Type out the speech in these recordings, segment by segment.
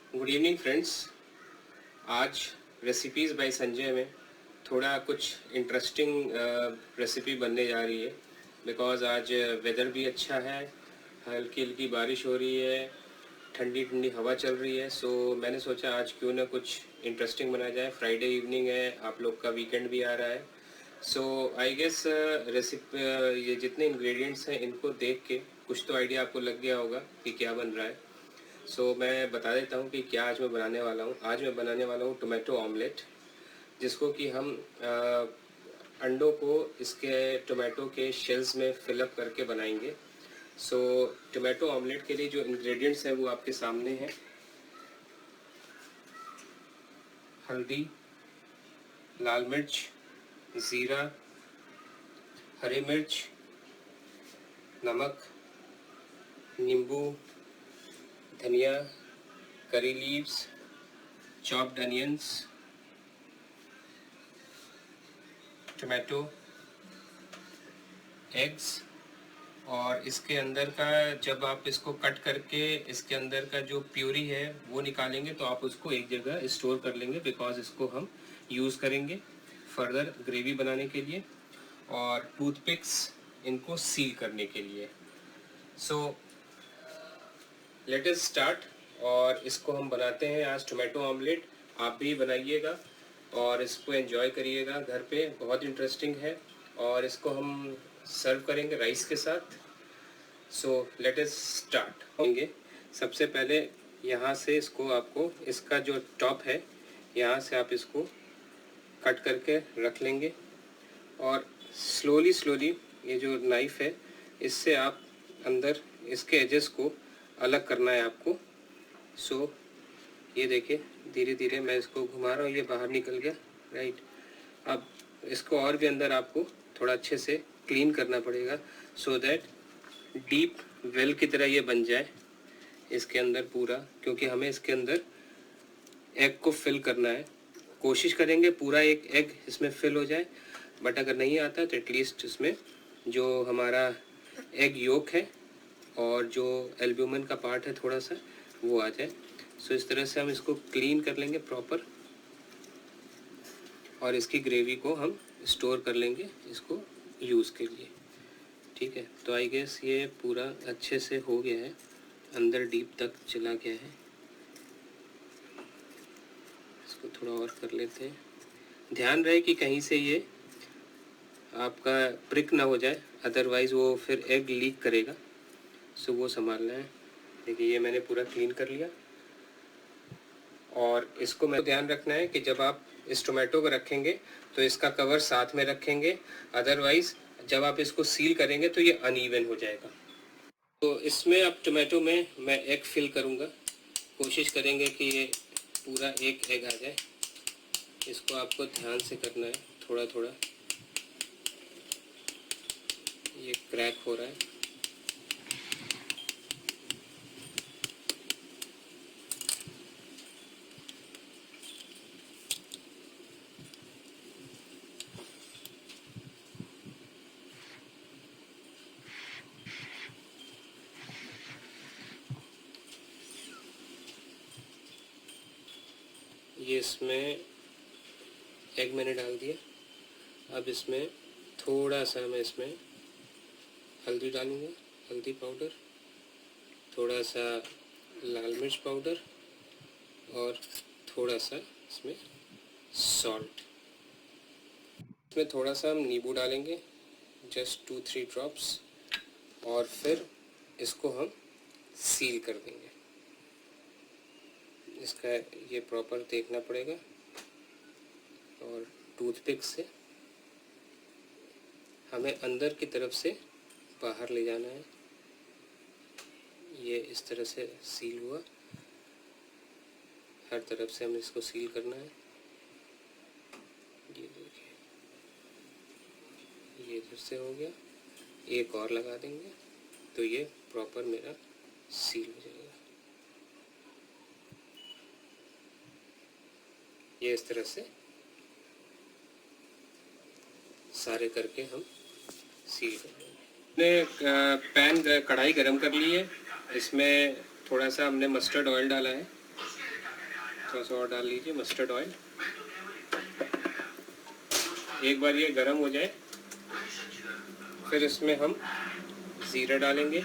Good evening friends. आज recipes bye Sanjay में थोड़ा कुछ इंटरेस्टिंग रेसिपी बनने जा रही है। बिकॉज़ आज वेदर भी अच्छा है, हल्की हल्की बारिश हो रही है, ठंडी ठंडी हवा चल रही है। सो मैंने सोचा आज क्यों ना कुछ इंटरेस्टिंग बनाया जाए। फ्राइडे इवनिंग है, आप लोग का वीकेंड भी आ रहा है। सो आई गेस रेसिपी ये जितने इंग्रेडिएंट्स हैं इनको देख के कुछ तो आइडिया आपको लग गया होगा कि क्या बन रहा है। मैं बता देता हूँ कि क्या आज मैं बनाने वाला हूँ। आज मैं बनाने वाला हूँ टोमेटो ऑमलेट, जिसको कि हम अंडों को इसके टोमेटो के शेल्स में फिलअप करके बनाएंगे। टोमेटो ऑमलेट के लिए जो इंग्रेडिएंट्स हैं वो आपके सामने हैं। हल्दी, लाल मिर्च, ज़ीरा, हरी मिर्च, नमक, नींबू, धनिया, curry leaves, chopped onions, tomato, eggs. और इसके अंदर का जब आप इसको कट करके इसके अंदर का जो प्यूरी है वो निकालेंगे तो आप उसको एक जगह स्टोर कर लेंगे, बिकॉज इसको हम यूज़ करेंगे फर्दर ग्रेवी बनाने के लिए और टूथपिक्स इनको सील करने के लिए। So let us start. और इसको हम बनाते हैं आज टोमेटो ऑमलेट। आप भी बनाइएगा और इसको एंजॉय करिएगा घर पे, बहुत इंटरेस्टिंग है। और इसको हम सर्व करेंगे राइस के साथ। लेट अस स्टार्ट होंगे। सबसे पहले यहाँ से इसको आपको इसका जो टॉप है यहाँ से आप इसको कट करके रख लेंगे और स्लोली स्लोली ये जो नाइफ़ है इससे आप अंदर इसके एजेस को अलग करना है आपको। ये देखिए धीरे धीरे मैं इसको घुमा रहा हूँ, ये बाहर निकल गया। राइट, अब इसको और भी अंदर आपको थोड़ा अच्छे से क्लीन करना पड़ेगा सो दैट डीप वेल की तरह ये बन जाए इसके अंदर पूरा, क्योंकि हमें इसके अंदर एग को फिल करना है। कोशिश करेंगे पूरा एक एग इसमें फिल हो जाए, बट अगर नहीं आता तो एटलीस्ट इसमें जो हमारा एग योक है और जो एल्ब्यूमिन का पार्ट है थोड़ा सा वो आ जाए। इस तरह से हम इसको क्लीन कर लेंगे प्रॉपर और इसकी ग्रेवी को हम स्टोर कर लेंगे इसको यूज़ के लिए। ठीक है, तो आई गेस ये पूरा अच्छे से हो गया है, अंदर डीप तक चला गया है। इसको थोड़ा और कर लेते हैं। ध्यान रहे कि कहीं से ये आपका प्रिक ना हो जाए, अदरवाइज़ वो फिर एग लीक करेगा। वो संभालना है। देखिए ये मैंने पूरा क्लीन कर लिया और इसको मैं ध्यान रखना है कि जब आप इस टोमेटो को रखेंगे तो इसका कवर साथ में रखेंगे, अदरवाइज़ जब आप इसको सील करेंगे तो ये अनइवन हो जाएगा। तो इसमें अब टोमेटो में मैं एग फिल करूँगा। कोशिश करेंगे कि ये पूरा एक एग आ जाए। इसको आपको ध्यान से करना है, थोड़ा थोड़ा। ये क्रैक हो रहा है। ये इसमें एग मैंने डाल दिया। अब इसमें थोड़ा सा मैं इसमें हल्दी डालूँगा, हल्दी पाउडर, थोड़ा सा लाल मिर्च पाउडर और थोड़ा सा इसमें सॉल्ट। इसमें थोड़ा सा हम नींबू डालेंगे, जस्ट 2-3 ड्रॉप्स, और फिर इसको हम सील कर देंगे। इसका ये प्रॉपर देखना पड़ेगा और टूथपिक से हमें अंदर की तरफ से बाहर ले जाना है। ये इस तरह से सील हुआ, हर तरफ से हमें इसको सील करना है। ये देखिए ये इधर से हो गया, एक और लगा देंगे तो ये प्रॉपर मेरा सील हो जाएगा। ये इस तरह से सारे करके हम सील कर लेंगे। हमने कढ़ाई गरम कर ली है, इसमें थोड़ा सा हमने मस्टर्ड ऑयल डाला है थोड़ा सा और डाल लीजिए मस्टर्ड ऑयल। एक बार ये गर्म हो जाए फिर इसमें हम ज़ीरा डालेंगे,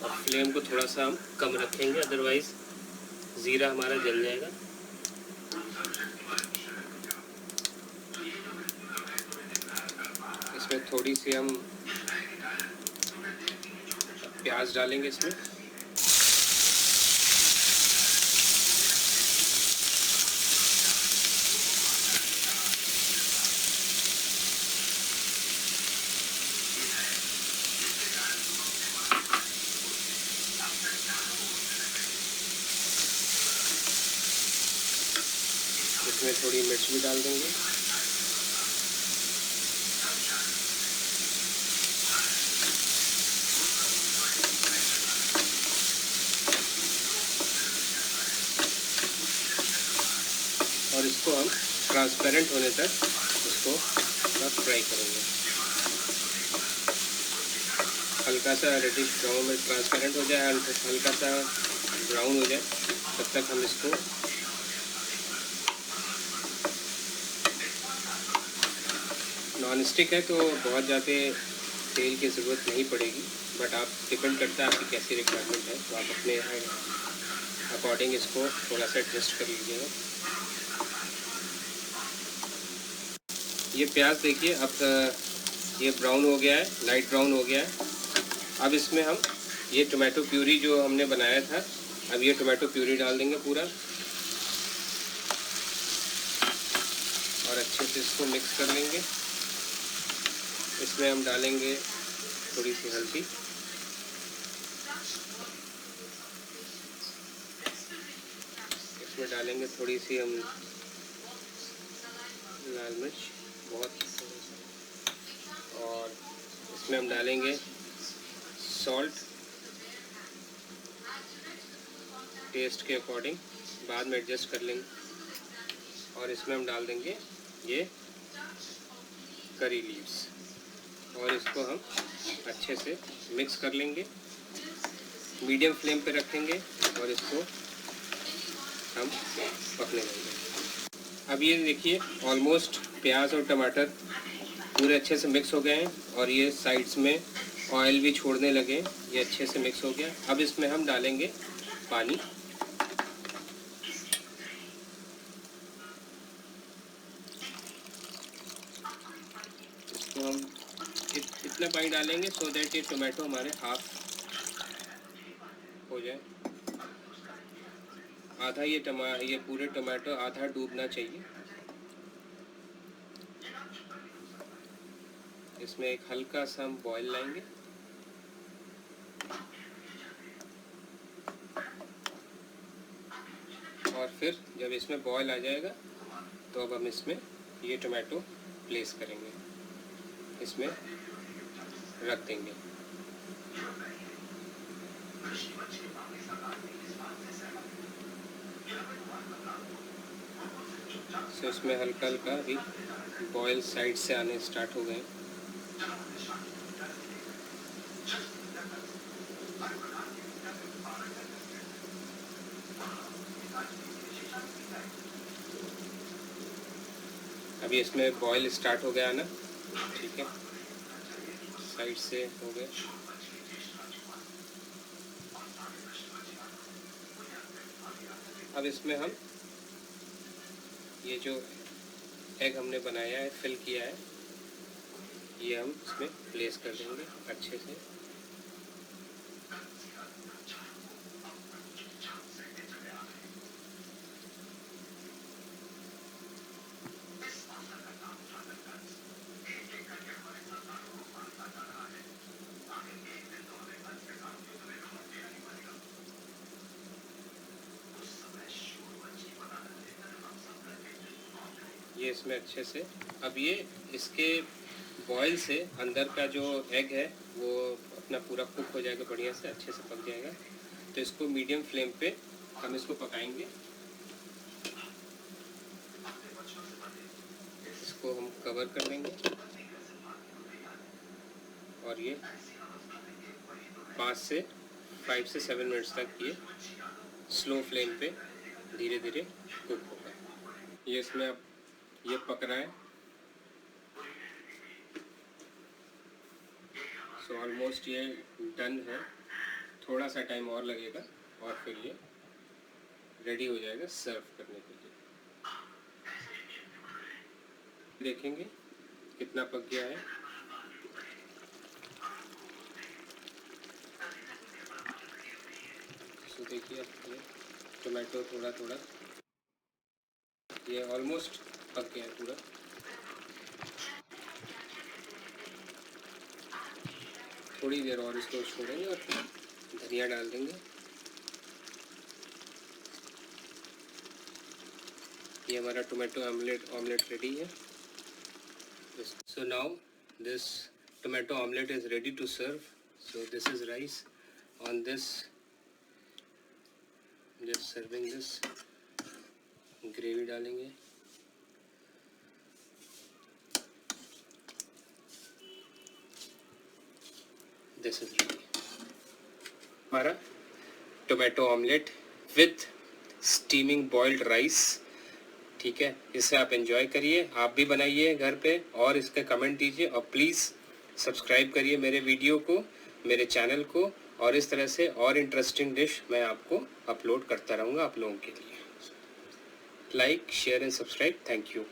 और फ्लेम को थोड़ा सा हम कम रखेंगे, अदरवाइज़ ज़ीरा हमारा जल जाएगा। इसमें थोड़ी सी हम प्याज डालेंगे इसमें, इसमें थोड़ी मिर्च भी डाल देंगे। और इसको हम ट्रांसपेरेंट होने तक इसको फ्राई करेंगे। हल्का सा रेडिश ब्राउन में ट्रांसपेरेंट हो जाए, हल्का सा ब्राउन हो जाए, तब तक हम इसको नॉन स्टिक है तो बहुत ज़्यादा तेल की ज़रूरत नहीं पड़ेगी, बट आप डिपेंड करता है आपकी कैसी रिक्वायरमेंट है, तो आप अपने अकॉर्डिंग इसको थोड़ा सा एडजस्ट कर लीजिएगा। ये प्याज देखिए अब ये ब्राउन हो गया है, लाइट ब्राउन हो गया है। अब इसमें हम ये टोमेटो प्यूरी जो हमने बनाया था, अब ये टोमेटो प्यूरी डाल देंगे पूरा, और अच्छे से इसको मिक्स कर लेंगे। इसमें हम डालेंगे थोड़ी सी हल्दी, इसमें डालेंगे थोड़ी सी हम लाल मिर्च, बहुत, और इसमें हम डालेंगे सॉल्ट टेस्ट के अकॉर्डिंग, बाद में एडजस्ट कर लेंगे। और इसमें हम डाल देंगे ये करी लीव्स, और इसको हम अच्छे से मिक्स कर लेंगे। मीडियम फ्लेम पे रखेंगे और इसको हम पकने देंगे। अब ये देखिए ऑलमोस्ट प्याज और टमाटर पूरे अच्छे से मिक्स हो गए हैं, और ये साइड्स में ऑयल भी छोड़ने लगे, ये अच्छे से मिक्स हो गया। अब इसमें हम डालेंगे पानी, इसको हम इतना पानी डालेंगे सो दैट ये टोमेटो हमारे हाफ हो जाए। आधा ये पूरे टोमेटो आधा डूबना चाहिए। इसमें एक हल्का सा हम बॉईल लाएंगे, और फिर जब इसमें बॉईल आ जाएगा तो अब हम इसमें ये टोमेटो प्लेस करेंगे, इसमें रख देंगे। सो इसमें हल्का हल्का अभी बॉयल साइड से आने स्टार्ट हो गए। अभी इसमें बॉयल स्टार्ट हो गया ना, ठीक है, साइड से हो गए। अब इसमें हम ये जो एग हमने बनाया है, फिल किया है, ये हम इसमें प्लेस कर देंगे अच्छे से। ये इसमें अच्छे से, अब ये इसके बॉयल से अंदर का जो एग है वो अपना पूरा कुक हो जाएगा, बढ़िया से अच्छे से पक जाएगा। तो इसको मीडियम फ्लेम पे हम इसको पकाएंगे। इसको हम कवर कर देंगे। और ये 5 से 7 मिनट्स तक ये स्लो फ्लेम पे धीरे धीरे कुक होगा। ये इसमें अब ये पक रहा है, सो ऑलमोस्ट ये डन है। थोड़ा सा टाइम और लगेगा और फिर ये रेडी हो जाएगा सर्व करने के लिए। देखेंगे कितना पक गया है। सो देखिए ये टोमेटो थोड़ा थोड़ा ये ऑलमोस्ट पक गया है पूरा। थोड़ी देर और इसको छोड़ेंगे और फिर धनिया डाल देंगे। ये हमारा टोमेटो ऑमलेट रेडी है। So now this tomato omelette is ready to serve. So this is rice on this, just serving this. Gravy डालेंगे, दिस इज रेडी हमारा tomato omelette with steaming boiled rice. ठीक है, इसे आप enjoy करिए, आप भी बनाइए घर पे और इसके कमेंट दीजिए और प्लीज़ सब्सक्राइब करिए मेरे वीडियो को, मेरे चैनल को, और इस तरह से और इंटरेस्टिंग डिश मैं आपको अपलोड करता रहूँगा आप लोगों के लिए। Like, share and subscribe. Thank you.